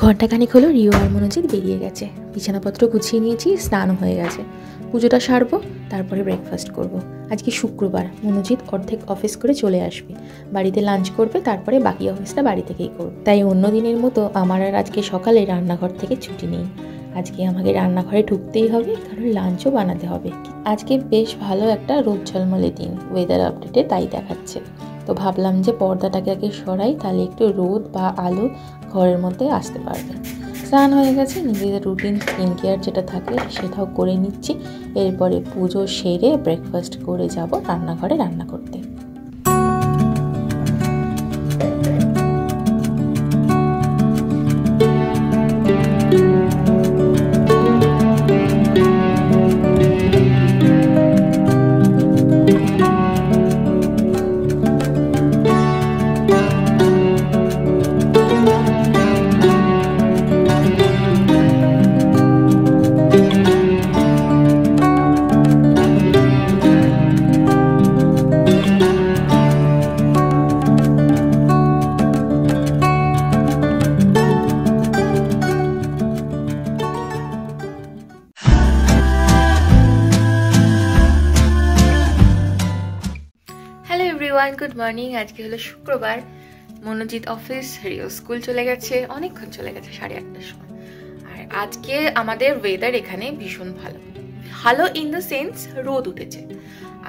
ঘণ্টাখানিক হলো রিও আর মনোজিৎ বেরিয়ে গেছে। বিছানাপত্র গুছিয়ে নিয়েছি, স্নান হয়ে গেছে, পুজোটা সারবো, তারপরে ব্রেকফাস্ট করব। আজকে শুক্রবার, মনোজিৎ অর্ধেক অফিস করে চলে আসবে, বাড়িতে লাঞ্চ করবে, তারপরে বাকি অফিসটা বাড়ি থেকেই করবে। তাই অন্য দিনের মতো আমার আর আজকে সকালে রান্নাঘর থেকে ছুটি নেই। আজকে আমাকে রান্নাঘরে ঢুকতেই হবে, কারণ লাঞ্চও বানাতে হবে। আজকে বেশ ভালো একটা রোদ ঝলমলে দিন, ওয়েদার আপডেটে তাই দেখাচ্ছে। তো ভাবলাম যে পর্দাটাকে আগে সরাই, তাহলে একটু রোদ বা আলো ঘরের মধ্যে আসতে পারবে। স্নান হয়ে গেছে, নিজেদের রুটিন স্কিন কেয়ার যেটা থাকে সেটাও করে নিচ্ছি। এরপরে পুজো সেরে ব্রেকফাস্ট করে যাব রান্নাঘরে রান্না করতে। Good morning. আজকে হলো শুক্রবার, মনোজিৎ অফিস, রিও স্কুল চলে গেছে, অনেকক্ষণ চলে গেছে, 8:30টার সময়। আর আজকে আমাদের ওয়েদার এখানে ভীষণ ভালো, ভালো ইন দ্য সেন্স রোদ উঠেছে।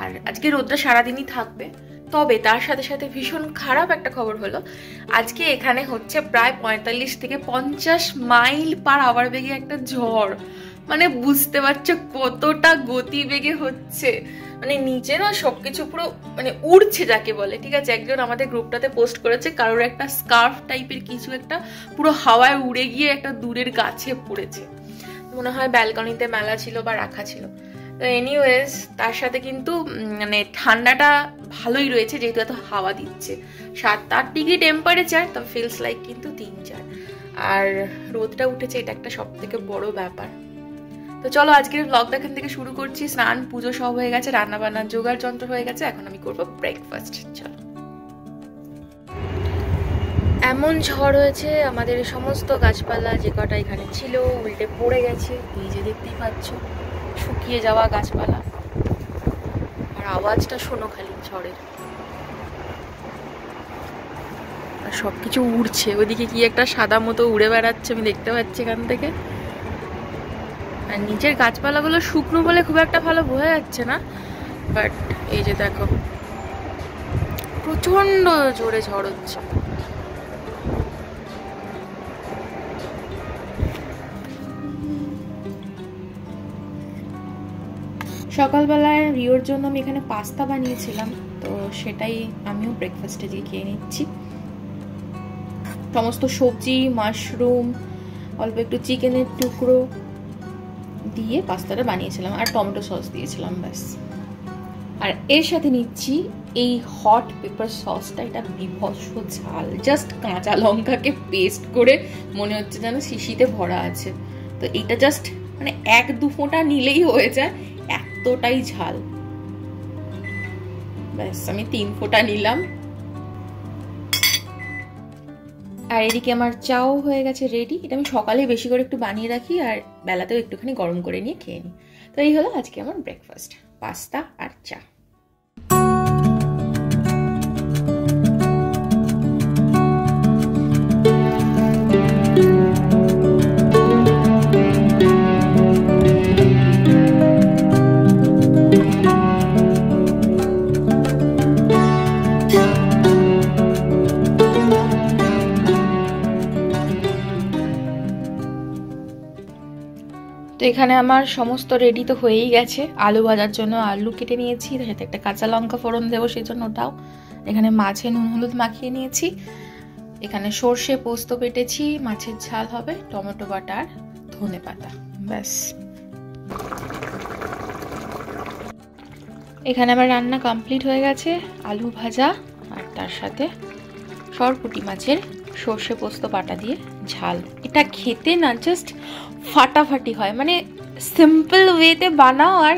আর আজকে রোদটা সারাদিনই থাকবে। তবে তার সাথে সাথে ভীষণ খারাপ একটা খবর হলো, আজকে এখানে হচ্ছে প্রায় 45 থেকে 50 মাইল পার আওয়ার বেগে একটা ঝড়। মানে বুঝতে পারছো কতটা গতি বেগে হচ্ছে, মানে নিচে না সবকিছু পুরো মানে উড়ছে যাকে বলে। ঠিক আছে, একজন আমাদের গ্রুপটাতে পোস্ট করেছে কারোর একটা স্কার্ফ টাইপের কিছু একটা পুরো হাওয়ায় উড়ে গিয়ে একটা দূরের গাছে পড়েছে, মনে হয় ব্যালকনিতে মেলা ছিল বা রাখা ছিল। তো এনিওয়েজ, তার সাথে কিন্তু মানে ঠান্ডাটা ভালোই রয়েছে, যেহেতু এত হাওয়া দিচ্ছে। 7-8 ডিগ্রি টেম্পারেচার, তো ফিলস লাইক কিন্তু 3-4। আর রোদটা উঠেছে, এটা একটা সব থেকে বড় ব্যাপার। তো চলো আজকের ব্লগটা এখান থেকে শুরু করছি। স্নান পুজো সব হয়ে গেছে, রান্না বান্নার জোগাড় যন্ত্র হয়ে গেছে, এখন আমি করবো ব্রেকফাস্ট। চলো। এমন ঝড় হয়েছে, আমাদের সমস্ত গাছপালা যে কটা এখানে ছিল উল্টে পড়ে গেছে, এই যে দেখতেই পাচ্ছ শুকিয়ে যাওয়া গাছপালা। আর আওয়াজটা শোনো খালি ঝড়ের, আর সবকিছু উড়ছে। ওইদিকে কি একটা সাদা মতো উড়ে বেড়াচ্ছে, আমি দেখতে পাচ্ছি এখান থেকে। আর নিচের গাছপালাগুলো শুকনো বলে খুব একটা ভালো বোঝা যাচ্ছে না, বাট এই যে দেখো প্রচন্ড জোরে ঝড় হচ্ছে। সকালবেলায় রিওর জন্য আমি এখানে পাস্তা বানিয়েছিলাম, তো সেটাই আমিও ব্রেকফাস্টে দিয়ে খেয়ে নিচ্ছি। সমস্ত সবজি, মাশরুম, অল্প একটু চিকেনের টুকরো দিয়ে পাস্তাটা বানিয়েছিলাম, আর টমেটো সস দিয়েছিলাম, ব্যাস। আর এর সাথে নিচ্ছি এই হট পেপার সসটা, এটা বিভৎস ঝাল, জাস্ট কাঁচা লঙ্কাকে পেস্ট করে মনে হচ্ছে যেন শিশিতে ভরা আছে। তো এটা জাস্ট মানে 1-2 ফোঁটা নিলেই হয়ে যায়, এতটাই ঝাল। ব্যাস আমি 3 ফোঁটা নিলাম। আর এদিকে আমার চাও হয়ে গেছে রেডি। এটা আমি সকালে বেশি করে একটু বানিয়ে রাখি, আর বেলাতেও একটুখানি গরম করে নিয়ে খেয়ে নিই। তো এই হলো আজকে আমার ব্রেকফাস্ট, পাস্তা আর চা। তো এখানে আমার সমস্ত রেডি তো হয়েই গেছে। আলু ভাজার জন্য আলু কেটে নিয়েছি, তার সাথে একটা কাঁচা লঙ্কা ফোড়ন দেবো, সেই জন্য ওটাও। এখানে মাছে নুন হলুদ মাখিয়ে নিয়েছি। এখানে সর্ষে পোস্ত বেটেছি, মাছের ঝাল হবে, টমেটো বাটা আর ধনে পাতা, ব্যাস। এখানে আমার রান্না কমপ্লিট হয়ে গেছে, আলু ভাজা আর তার সাথে সরপুঁটি মাছের সর্ষে পোস্ত বাটা দিয়ে ঝাল। এটা খেতে না জাস্ট ফাটাফাটি হয়, মানে সিম্পল ওয়েতে বানাও আর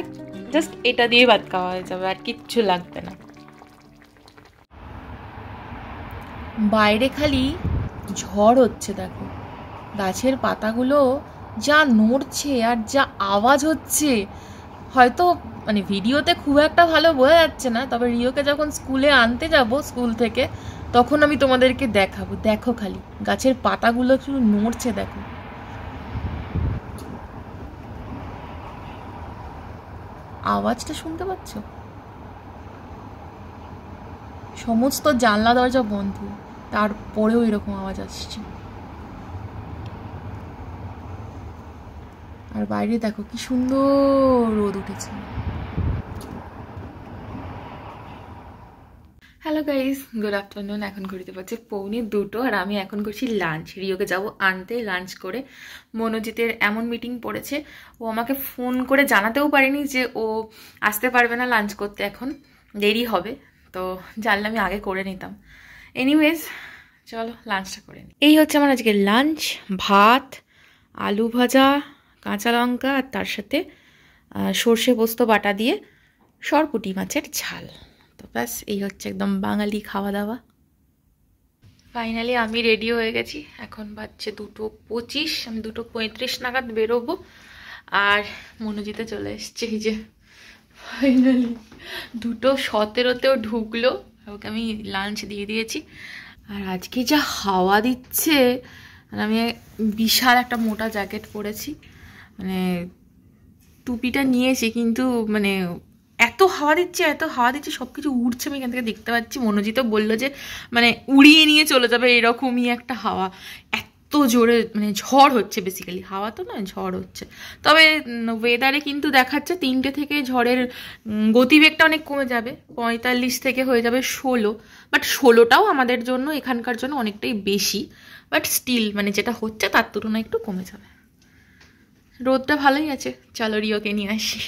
জাস্ট এটা দিয়ে ভাত খাওয়া হয়ে যাবে, আর কিচ্ছু লাগবে না। বাইরে খালি ঝড় হচ্ছে দেখো, গাছের পাতাগুলো যা নড়ছে আর যা আওয়াজ হচ্ছে, হয়তো মানে ভিডিওতে খুব একটা ভালো বোঝা যাচ্ছে না, তবে রিওকে যখন স্কুলে আনতে যাব স্কুল থেকে তখন আমি তোমাদেরকে দেখাবো। দেখো খালি গাছের পাতাগুলো একটু নড়ছে, দেখো। আওয়াজটা শুনতে পাচ্ছ? সমস্ত জানলা দরজা বন্ধ, তারপরেও এরকম আওয়াজ আসছে। আর বাইরে দেখো কি সুন্দর রোদ উঠেছে। Hello guys, good afternoon. এখন ঘুরতে পারছে 1:45 আর আমি এখন করছি লাঞ্চ। রিওকে যাব আনতে, লাঞ্চ করে। মনোজিতের এমন মিটিং পড়েছে, ও আমাকে ফোন করে জানাতেও পারেনি যে ও আসতে পারবে না লাঞ্চ করতে, এখন দেরি হবে। তো জানলে আমি আগে করে নিতাম। এনিওয়েজ চলো লাঞ্চটা করে নিই। এই হচ্ছে আমার আজকে লাঞ্চ। ভাত, আলু ভাজা, কাঁচা লঙ্কা আর তার সাথে সর্ষে পোস্ত বাটা দিয়ে সরপুঁটি মাছের ঝাল। তো ব্যাস, এই হচ্ছে একদম বাঙালি খাওয়া দাওয়া। ফাইনালি আমি রেডি হয়ে গেছি। এখন বাজছে 2:25, আমি 2:35 নাগাদ বেরোবো। আর মনোজিতে চলে এসছে, এই যে ফাইনালি 2:17-তেও ঢুকলো। ওকে আমি লাঞ্চ দিয়ে দিয়েছি। আর আজকে যা হাওয়া দিচ্ছে, আমি বিশাল একটা মোটা জ্যাকেট পরেছি, মানে টুপিটা নিয়েছি, কিন্তু মানে এত হাওয়া দিচ্ছে সব কিছু উড়ছে, আমি এখান থেকে দেখতে পাচ্ছি। মনোজিতও বললো যে মানে উড়িয়ে নিয়ে চলে যাবে, এরকমই একটা হাওয়া। এত জোরে মানে ঝড় হচ্ছে, বেসিক্যালি হাওয়া তো নয়, ঝড় হচ্ছে। তবে ওয়েদারে কিন্তু দেখাচ্ছে 3টে থেকে ঝড়ের গতিবেগটা অনেক কমে যাবে, 45 থেকে হয়ে যাবে 16। বাট 16টাও আমাদের জন্য, এখানকার জন্য অনেকটাই বেশি। বাট স্টিল মানে যেটা হচ্ছে তার তুলনায় একটু কমে যাবে। রোদটা ভালোই আছে। চলো রিওকে নিয়ে আসি।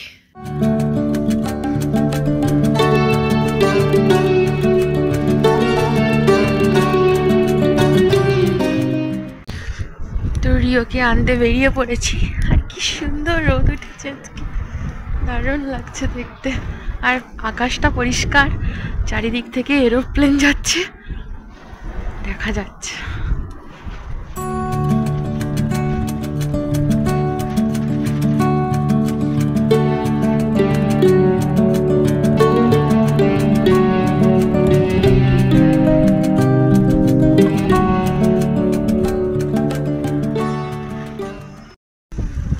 তো রিওকে আনতে বেরিয়ে পড়েছি। আর কি সুন্দর রোদ উঠেছে আজকে, দারুণ লাগছে দেখতে। আর আকাশটা পরিষ্কার, চারিদিক থেকে এরোপ্লেন যাচ্ছে, দেখা যাচ্ছে।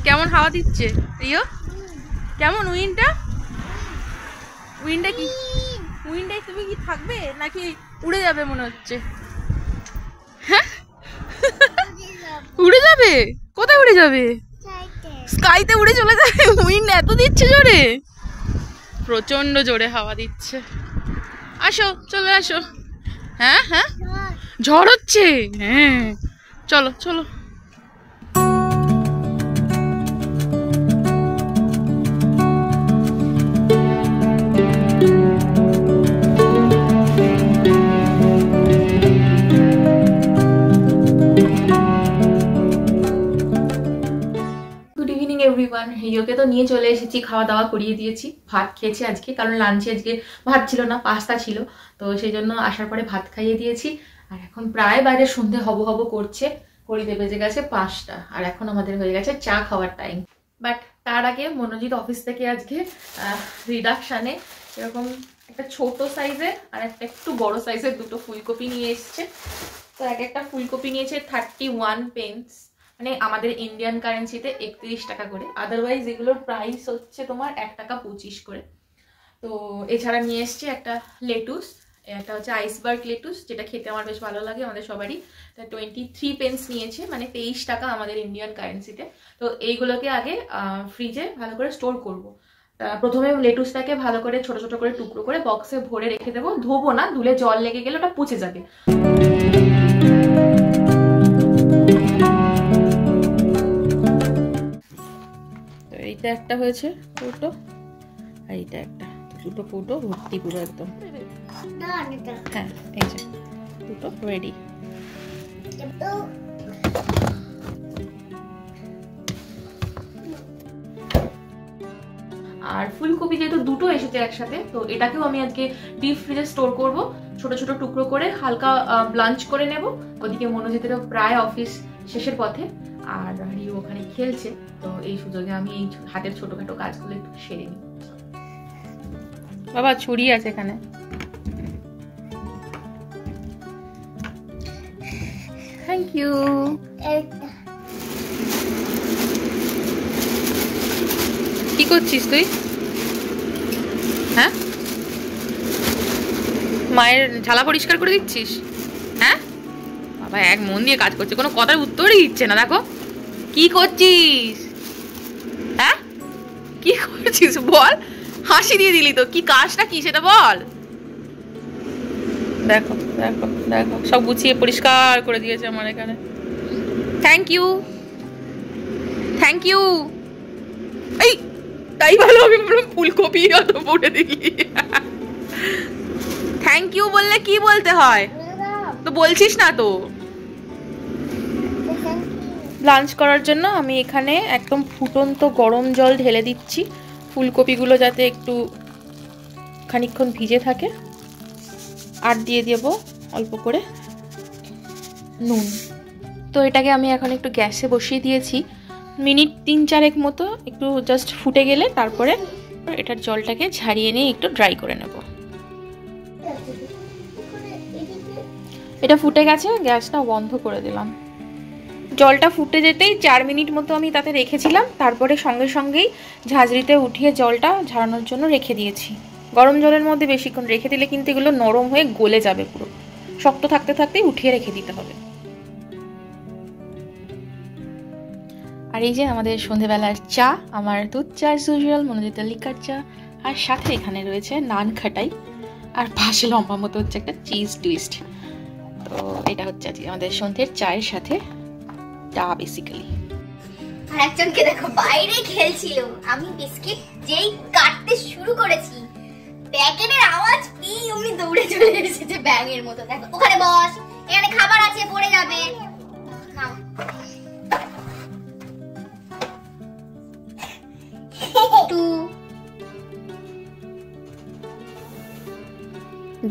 কেমন হাওয়া দিচ্ছে রিও? কেমন উইন্ডটা? উইন্ডে কি, উইন্ডে তুমি কি থাকবে নাকি উড়ে যাবে মনে হচ্ছে? হ্যাঁ উড়ে যাবে? কোথায় উড়ে যাবে? স্কাইতে উড়ে চলে যাবে। উইন্ড এত দিচ্ছে জোরে, প্রচন্ড জোরে হাওয়া দিচ্ছে। আসো, চলে আসো। হ্যাঁ হ্যাঁ, ঝড় হচ্ছে। হ্যাঁ চলো চলো। রিওকে তো নিয়ে চলে এসেছি, খাওয়া দাওয়া করিয়ে দিয়েছি, ভাত খেয়েছি আজকে, কারণ লাঞ্চে আজকে ভাত ছিল না, পাস্তা ছিল। তো সেই জন্য আসার পরে ভাত খাইয়ে দিয়েছি। আর এখন প্রায় বাইরে সন্ধে হব হব করছে, ঘড়িতে বেজে গেছে 5টা। আর এখন আমাদের হয়ে গেছে চা খাওয়ার টাইম। বাট তার আগে মনোজিৎ অফিস থেকে আজকে রিডাকশানে এরকম একটা ছোট সাইজের আর একটা একটু বড় সাইজের দুটো ফুলকপি নিয়ে এসছে। তো এক একটা ফুলকপি নিয়েছে 31 পেন্স, মানে আমাদের ইন্ডিয়ান কারেন্সিতে 31 টাকা করে। আদারওয়াইজ এগুলোর প্রাইস হচ্ছে তোমার 1 টাকা 25 করে। তো এছাড়া নিয়ে এসছে একটা লেটুস, একটা হচ্ছে আইসবার্গ লেটুস, যেটা খেতে আমার বেশ ভালো লাগে, আমাদের সবারই। তা 23 পেন্স নিয়েছে, মানে 23 টাকা আমাদের ইন্ডিয়ান কারেন্সিতে। তো এইগুলোকে আগে ফ্রিজে ভালো করে স্টোর করব। প্রথমে লেটুসটাকে ভালো করে ছোট ছোট করে টুকরো করে বক্সে ভরে রেখে দেবো। ধোবো না, ধুলে জল লেগে গেলে ওটা পচে যাবে। এইটা একটা হয়েছে ফুটো, আর এইটা একটা, দুটো ফুটো ভর্তি পুরো একদম। হ্যাঁ এই যে দুটো রেডি। আর ফুলকপি যেহেতু দুটো এসেছে একসাথে, তো এটাকেও আমি আজকে ডিপ ফ্রিজে স্টোর করব, ছোট ছোট টুকরো করে হালকা ব্লাঞ্চ করে নেব। ওদিকে মনোজিতেরও প্রায় অফিস শেষের পথে, আর রিও ওখানে খেলছে। তো এই সুযোগে আমি এই হাতের ছোটখাটো কাজগুলো একটু সেরে নিই। বাবা ছুরি আছে এখানে। Thank you. কি করছিস তুই? হ্যাঁ, মায়ের ঝালা পরিষ্কার করে দিচ্ছিস? হ্যাঁ বাবা এক মন দিয়ে কাজ করছে, কোনো কথার উত্তরই দিচ্ছে না। দেখো কি করছিস। হ্যাঁ কি করছিস বল, হাসি দিয়ে দিলি তো। কি কাজটা কি সেটা বল। দেখো দেখো দেখো, সব গুছিয়ে পরিষ্কার করে দিয়েছে আমার এখানে। Thank you thank you. এই তাই ভালো, আমি বললাম ফুলকপি অত পড়ে দিলি। থ্যাংক ইউ বললে কি বলতে হয় তো বলছিস না তো। লাঞ্চ করার জন্য আমি এখানে একদম ফুটন্ত গরম জল ঢেলে দিচ্ছি, ফুলকপিগুলো যাতে একটু খানিকক্ষণ ভিজে থাকে। আর দিয়ে দেবো অল্প করে নুন। তো এটাকে আমি এখন একটু গ্যাসে বসিয়ে দিয়েছি, মিনিট 3-4 মতো একটু জাস্ট ফুটে গেলে তারপরে এটার জলটাকে ঝারিয়ে নিয়ে একটু ড্রাই করে নেব। এটা ফুটে গেছে, গ্যাসটা বন্ধ করে দিলাম। জলটা ফুটে যেতেই 4 মিনিট মতো আমি তাতে রেখেছিলাম, তারপরে সঙ্গে সঙ্গেই ঝাঁঝরিতে উঠিয়ে জলটা ঝরানোর জন্য রেখে দিয়েছি। গরম জলের মধ্যে বেশিক্ষণ রেখে দিলে কিন্তু এগুলো নরম হয়ে গলে যাবে, পুরো শক্ত থাকতে থাকতেই উঠিয়ে রেখে দিতে হবে। আর এই যে আমাদের সন্ধেবেলার চা, আমার দুধ চা ইউজুয়াল, মনোজিতের লিকার চা, আর সাথে এখানে রয়েছে নান খাটাই, আর পাশে লম্বা মতো হচ্ছে একটা চিজ টুইস্ট। তো এটা হচ্ছে আজকে আমাদের সন্ধ্যের চায়ের সাথে চা বেসিক্যালি। আর একজনকে দেখো বাইরে খেলছিল, আমি বিস্কিট যেই কাটতে শুরু করেছি প্যাকেটের আওয়াজ পেয়ে উনি দৌড়ে চলে এসেছে ব্যাঙের মতো। দেখো ওখানে বস, এখানে খাবার আছে পড়ে যাবে। নাও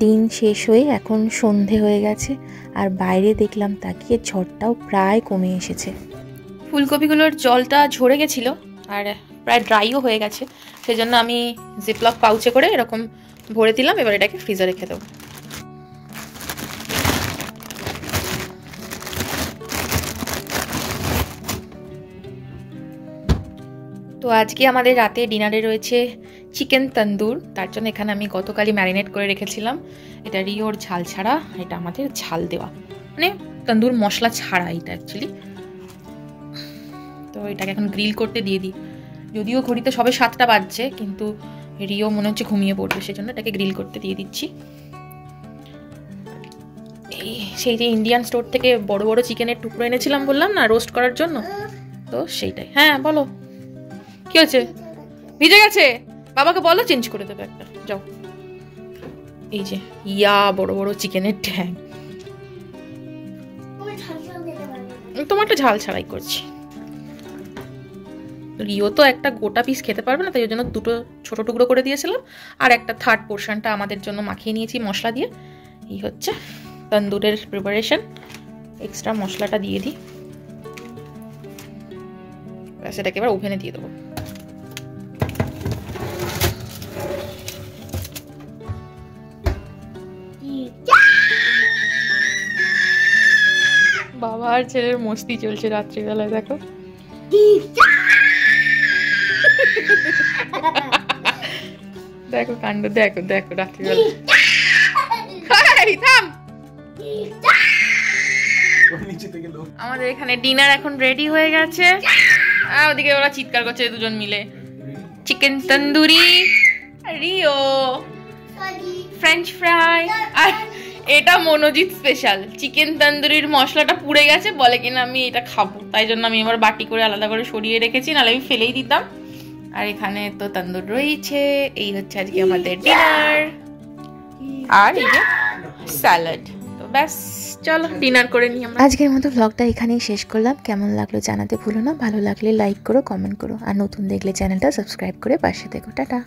দিন শেষ হয়ে এখন সন্ধে হয়ে গেছে, আর বাইরে দেখলাম তাকিয়ে ঝড়টাও প্রায় কমে এসেছে। ফুলকপিগুলোর জলটা ঝরে গেছিল আর প্রায় ড্রাইও হয়ে গেছে, সেজন্য আমি জিপলক পাউচে করে এরকম ভরে দিলাম। এবার এটাকে ফ্রিজে রেখে দেবো। তো আজকে আমাদের রাতে ডিনারে রয়েছে চিকেন তন্দুর। তার জন্য এখানে আমি গতকালই ম্যারিনেট করে রেখেছিলাম। এটা রিওর ঝাল ছাড়া, এটা আমাদের ঝাল দেওয়া, মানে তন্দুর মশলা ছাড়া এটা অ্যাকচুয়ালি। তো এটাকে এখন গ্রিল করতে দিয়ে দিই। যদিও ঘড়িতে সবে 7টা বাজছে, কিন্তু রিও মনে হচ্ছে ঘুমিয়ে পড়বে, সেজন্য এটাকে গ্রিল করতে দিয়ে দিচ্ছি। এই সেই যে ইন্ডিয়ান স্টোর থেকে বড় বড় চিকেনের টুকরো এনেছিলাম বললাম না রোস্ট করার জন্য, তো সেইটাই। হ্যাঁ বলো কি হচ্ছে? ভিজে গেছে, বাবাকে বলো চেঞ্জ করে দেবে একটা, যাও। এই যে ইয়া বড় বড় চিকেনের ট্যাং, তোমারটা ঝাল ছাড়াই করছি। রিও তো একটা গোটা পিস খেতে পারবে না, তাই জন্য 2টো ছোট টুকরো করে দিয়েছিলাম, আর একটা 3rd পোর্শনটা আমাদের জন্য মাখিয়ে নিয়েছি মশলা দিয়ে। এই হচ্ছে তন্দুরের প্রিপারেশন। এক্সট্রা মশলাটা দিয়ে দিই, সেটাকে এবার ওভেনে দিয়ে দেবো। বাবা আর ছেলের মস্তি চলছে রাত্রিবেলায়, দেখো। দেখো কাণ্ড, দেখো দেখো রাত্রিবেলা। আমাদের এখানে ডিনার এখন রেডি হয়ে গেছে। ওদিকে ওরা চিৎকার করছে দুজন মিলে। চিকেন তন্দুরি, রিও ফ্রেঞ্চ ফ্রাই, আর এটা মনোজিৎ স্পেশাল চিকেন তন্দুরির মশলাটা পুড়ে গেছে, বলে কিনা আমি এটা খাবো, তাই জন্য আমি এবার বাটি করে আলাদা করে সরিয়ে রেখেছি, নাহলে আমি ফেলেই দিতাম। আর এখানে তো তন্দুর রয়েছে। এই হচ্ছে আজকে আমাদের ডিনার, আর এই যে স্যালাড। তো ব্যাস চলো ডিনার করে নিই আমরা। আজকের মতো ব্লগটা এখানেই শেষ করলাম। কেমন লাগলো জানাতে ভুলো না, ভালো লাগলে লাইক করো, কমেন্ট করো, আর নতুন দেখলে চ্যানেলটা সাবস্ক্রাইব করে পাশে থেকো। টাটা।